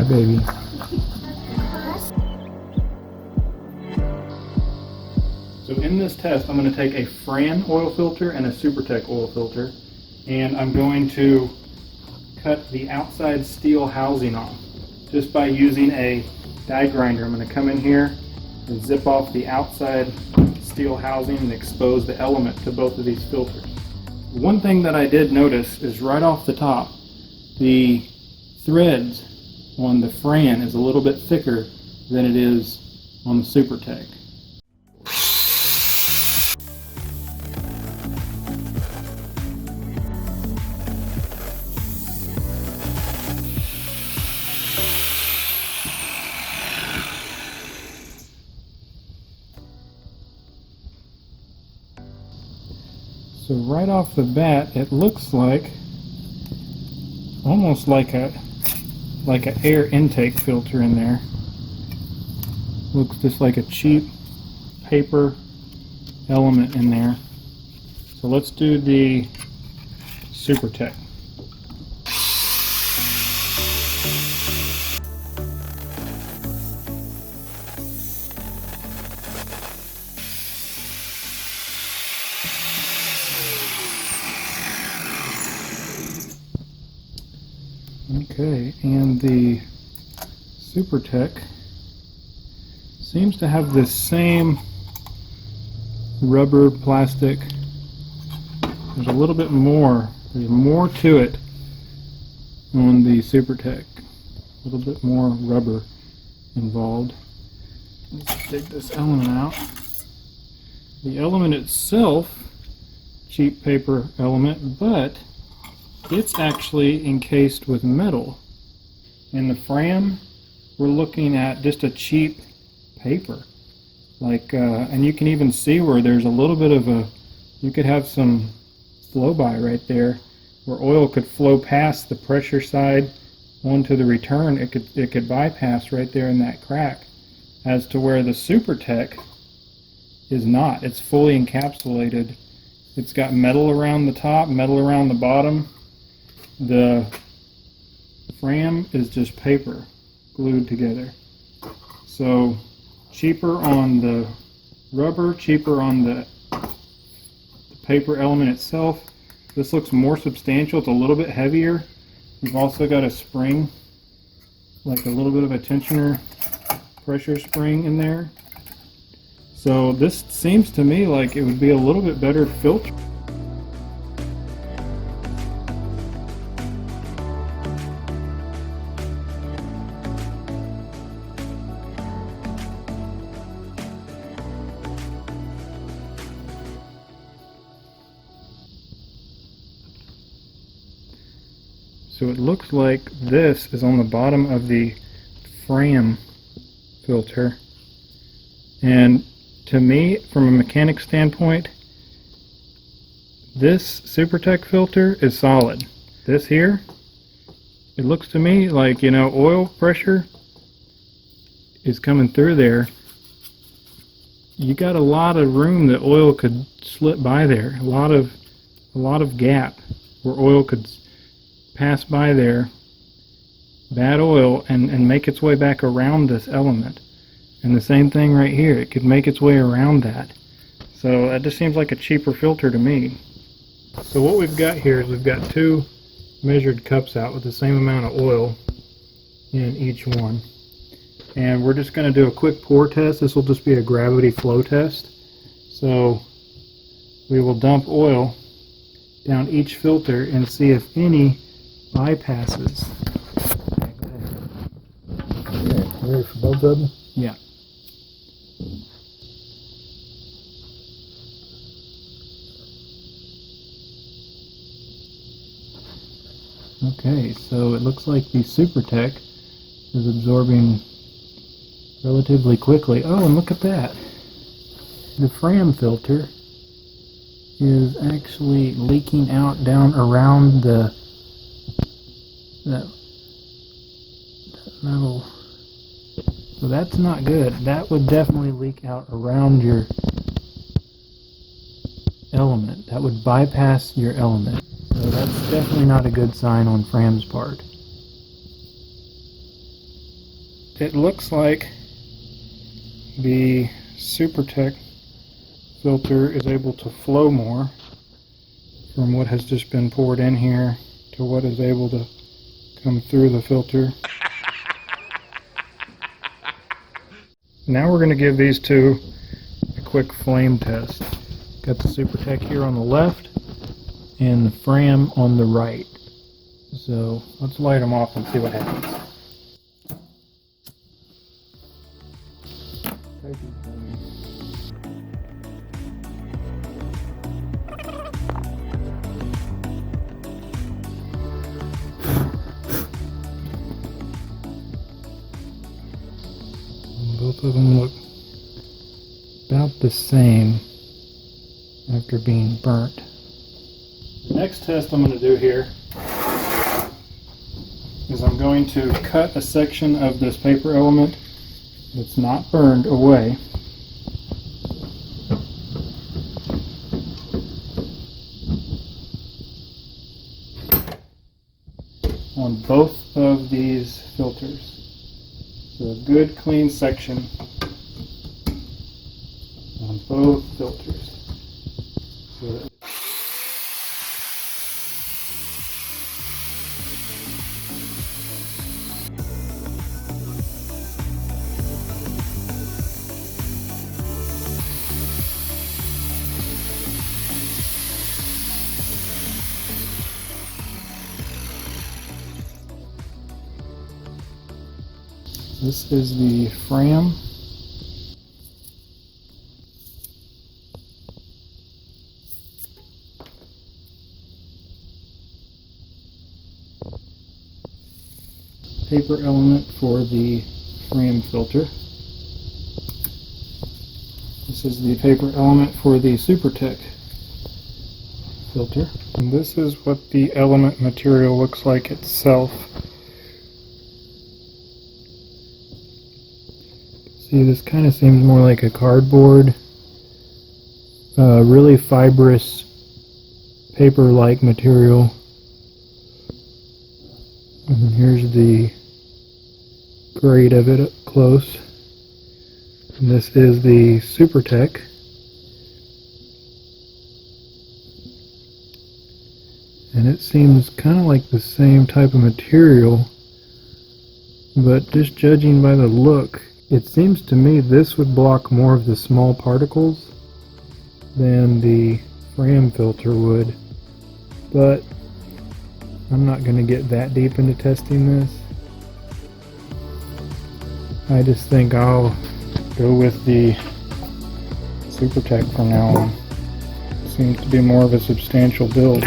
baby. So in this test, I'm going to take a FRAM oil filter and a SuperTech oil filter, and I'm going to cut the outside steel housing off just by using a die grinder. I'm going to come in here and zip off the outside steel housing and expose the element to both of these filters. One thing that I did notice is right off the top, the threads on the FRAM is a little bit thicker than it is on the SuperTech. So right off the bat, it looks like almost like an air intake filter in there. Looks just like a cheap paper element in there. So let's do the SuperTech. Okay, and the SuperTech seems to have this same rubber plastic. There's a little bit more. There's more to it on the SuperTech. A little bit more rubber involved. Let's take this element out. The element itself, cheap paper element, but it's actually encased with metal. In the FRAM, we're looking at just a cheap paper. And you can even see where there's a little bit of you could have some flow by right there, where oil could flow past the pressure side onto the return. It could bypass right there in that crack, as to where the SuperTech is not. It's fully encapsulated. It's got metal around the top, metal around the bottom. The FRAM is just paper glued together. So cheaper on the rubber, cheaper on the paper element itself. This looks more substantial. It's a little bit heavier. You've also got a spring, like a little bit of a tensioner pressure spring in there. So this seems to me like it would be a little bit better filter. So it looks like this is on the bottom of the FRAM filter, and to me, from a mechanic standpoint, this SuperTech filter is solid. This here, it looks to me like, oil pressure is coming through there. You got a lot of room that oil could slip by there, a lot of gap where oil could pass by there, bad oil, and make its way back around this element. And the same thing right here, it could make its way around that. So that just seems like a cheaper filter to me. So what we've got here is we've got two measured cups out with the same amount of oil in each one. And we're just going to do a quick pour test. This will just be a gravity flow test. So we will dump oil down each filter and see if any bypasses. Okay, ready for both of them? Yeah. Okay, so it looks like the SuperTech is absorbing relatively quickly. Oh, and look at that. The FRAM filter is actually leaking out down around that metal. So that's not good. That would definitely leak out around your element. That would bypass your element. So that's definitely not a good sign on FRAM's part. it looks like the SuperTech filter is able to flow more from what has just been poured in here to what is able to come through the filter. Now we're going to give these two a quick flame test. Got the SuperTech here on the left and the FRAM on the right. So let's light them off and see what happens. Both of them look about the same after being burnt. The next test I'm going to do here is I'm going to cut a section of this paper element that's not burned away. On both of these filters. So a good clean section on both filters. So that this is the FRAM. Paper element for the FRAM filter. This is the paper element for the SuperTech filter. And this is what the element material looks like itself. See, this kind of seems more like a cardboard, really fibrous paper-like material. And here's the grade of it up close. And this is the SuperTech. And it seems kind of like the same type of material, but just judging by the look, it seems to me this would block more of the small particles than the FRAM filter would, but I'm not going to get that deep into testing this. I just think I'll go with the SuperTech from now on. Seems to be more of a substantial build.